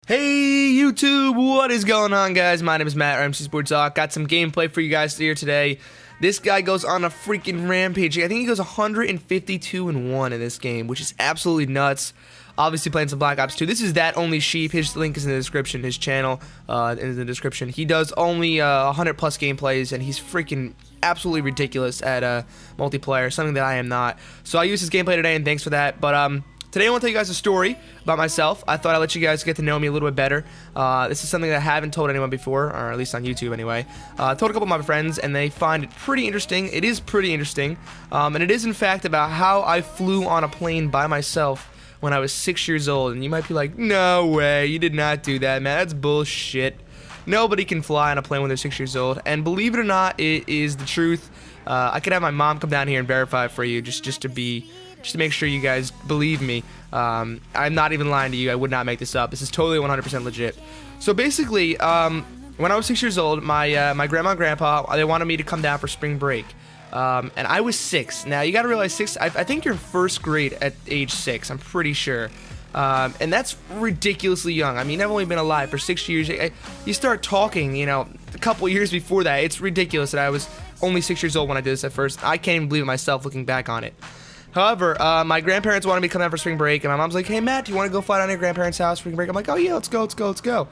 Hey YouTube, what is going on, guys? My name is Matt, or MC Sports Talk. Got some gameplay for you guys here today. This guy goes on a freaking rampage. I think he goes 152-1 in this game, which is absolutely nuts. Obviously playing some Black Ops 2. This is That Only Sheep. His link is in the description, his channel in the description. He does only 100 plus gameplays, and he's freaking absolutely ridiculous at multiplayer, something that I am not. So I use his gameplay today, and thanks for that. But today I want to tell you guys a story about myself. I thought I'd let you guys get to know me a little bit better. This is something that I haven't told anyone before, or at least on YouTube anyway. I told a couple of my friends, and they find it pretty interesting. It is pretty interesting, and it is in fact about how I flew on a plane by myself when I was 6 years old. And you might be like, no way, you did not do that, man. That's bullshit. Nobody can fly on a plane when they're 6 years old, and believe it or not, it is the truth. I could have my mom come down here and verify it for you, just to make sure you guys believe me. I'm not even lying to you. I would not make this up. This is totally 100% legit. So basically, when I was 6 years old, my grandma and grandpa, they wanted me to come down for spring break. And I was 6. Now, you gotta realize, 6, I think you're in first grade at age 6, I'm pretty sure. And that's ridiculously young. I mean, I've only been alive for 6 years. You start talking, you know, a couple years before that. It's ridiculous that I was only 6 years old when I did this at first. I can't even believe it myself looking back on it. However, my grandparents wanted me to come down for spring break, and my mom's like, hey, Matt, do you want to go fly down to your grandparents' house for spring break? I'm like, oh, yeah, let's go.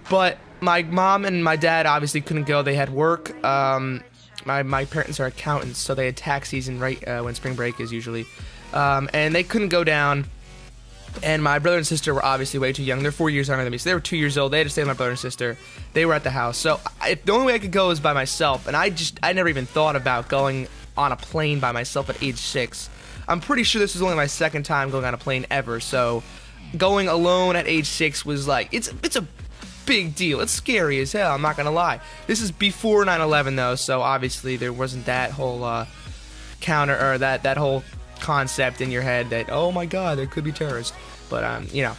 But my mom and my dad obviously couldn't go. They had work. My parents are accountants, so they had tax season right when spring break is usually. And they couldn't go down. And my brother and sister were obviously way too young. They're 4 years younger than me, so they were 2 years old. They had to stay with my brother and sister. They were at the house. So the only way I could go was by myself. And I never even thought about going on a plane by myself at age 6. I'm pretty sure this was only my second time going on a plane ever, so going alone at age 6 was like, it's a big deal. It's scary as hell, I'm not gonna lie. This is before 9/11 though, so obviously there wasn't that whole that whole concept in your head that, oh my god, there could be terrorists. But you know.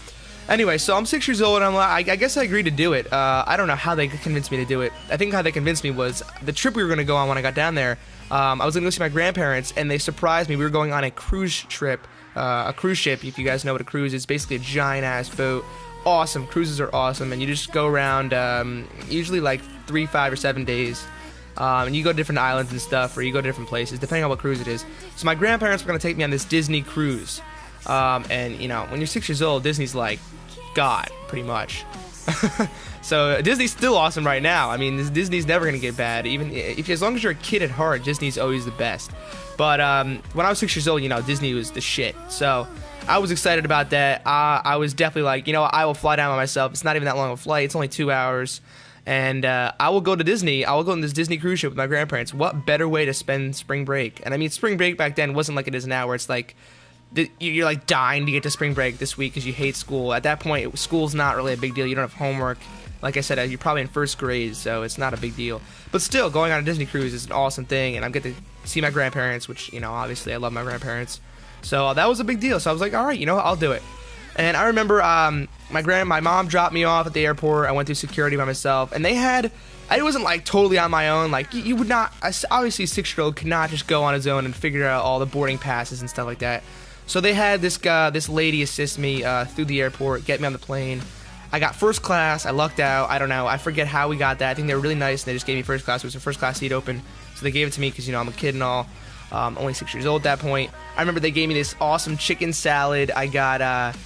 Anyway, so I'm 6 years old, and I guess I agreed to do it. I don't know how they convinced me to do it. I think how they convinced me was the trip we were gonna go on when I got down there. I was going to go see my grandparents, and they surprised me. We were going on a cruise trip, a cruise ship. If you guys know what a cruise is, basically a giant-ass boat. Awesome. Cruises are awesome, and you just go around usually like 3, 5, or 7 days. And you go to different islands and stuff, or you go to different places, depending on what cruise it is. So my grandparents were going to take me on this Disney cruise. And, you know, when you're 6 years old, Disney's like God, pretty much. So Disney's still awesome right now. I mean, Disney's never gonna get bad. Even if, as long as you're a kid at heart, Disney's always the best. But when I was 6 years old, you know, Disney was the shit. So I was excited about that. I was definitely like, you know, I will fly down by myself. It's not even that long of a flight. It's only 2 hours, and I will go to Disney. I will go on this Disney cruise ship with my grandparents. What better way to spend spring break? And I mean, spring break back then wasn't like it is now, where it's like you're like dying to get to spring break this week because you hate school. At that point, school's not really a big deal. You don't have homework. Like I said, you're probably in first grade, so it's not a big deal. But still, going on a Disney cruise is an awesome thing, and I get to see my grandparents, which, you know, obviously I love my grandparents. So that was a big deal. So I was like, all right, you know, I'll do it. And I remember my mom dropped me off at the airport. I went through security by myself, and it wasn't like totally on my own. Like, you would not, obviously a 6-year-old could not just go on his own and figure out all the boarding passes and stuff like that. So they had this lady assist me through the airport, get me on the plane. I got first class. I lucked out. I don't know. I forget how we got that. I think they were really nice, and they just gave me first class. It was a first class seat open, so they gave it to me because, you know, I'm a kid and all. Only 6 years old at that point. I remember they gave me this awesome chicken salad. I got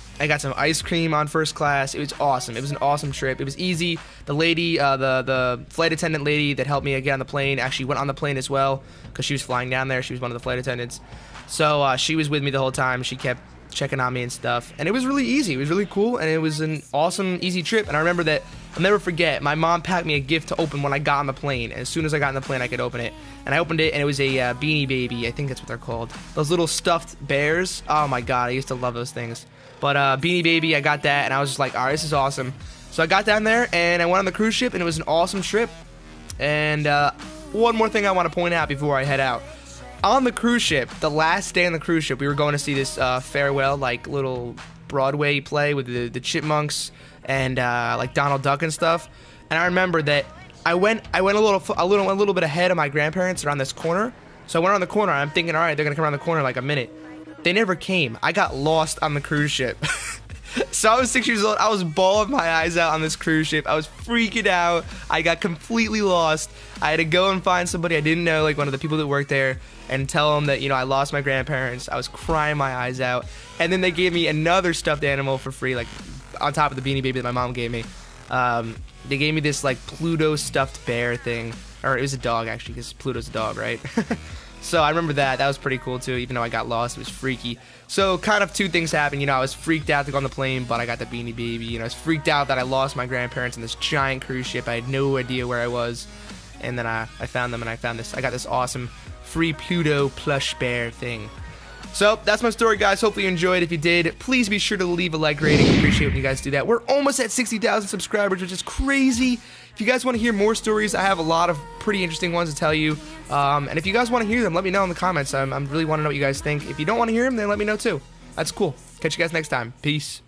some ice cream on first class. It was awesome. It was an awesome trip. It was easy. The lady, the flight attendant lady that helped me get on the plane actually went on the plane as well because she was flying down there. She was one of the flight attendants. So she was with me the whole time. She kept checking on me and stuff, and it was really easy. It was really cool, and it was an awesome, easy trip. And I remember that I'll never forget. My mom packed me a gift to open when I got on the plane, and as soon as I got on the plane, I could open it. And I opened it, and it was a Beanie Baby. I think that's what they're called. Those little stuffed bears. Oh my god, I used to love those things. But Beanie Baby, I got that, and I was just like, all right, this is awesome. So I got down there, and I went on the cruise ship, and it was an awesome trip. And one more thing I want to point out before I head out. On the cruise ship, the last day on the cruise ship, we were going to see this farewell, like, little Broadway play with the Chipmunks and like Donald Duck and stuff. And I remember that I went a little bit ahead of my grandparents around this corner. So I went around the corner. I'm thinking, all right, they're gonna come around the corner in like a minute. They never came. I got lost on the cruise ship. So I was 6 years old. I was bawling my eyes out on this cruise ship. I was freaking out. I got completely lost. I had to go and find somebody I didn't know, like one of the people that worked there, and tell them that, you know, I lost my grandparents. I was crying my eyes out. And then they gave me another stuffed animal for free, like on top of the Beanie Baby that my mom gave me. They gave me this like Pluto stuffed bear thing. Or it was a dog, actually, because Pluto's a dog, right? So I remember that. That was pretty cool, too, even though I got lost. It was freaky. So kind of two things happened. You know, I was freaked out to go on the plane, but I got the Beanie Baby. You know, I was freaked out that I lost my grandparents in this giant cruise ship. I had no idea where I was. And then I found them, and I got this awesome free Pluto plush bear thing. So that's my story, guys. Hopefully you enjoyed. If you did, please be sure to leave a like rating. I appreciate when you guys do that. We're almost at 60,000 subscribers, which is crazy. If you guys want to hear more stories, I have a lot of pretty interesting ones to tell you. And if you guys want to hear them, let me know in the comments. I really want to know what you guys think. If you don't want to hear them, then let me know too. That's cool. Catch you guys next time. Peace.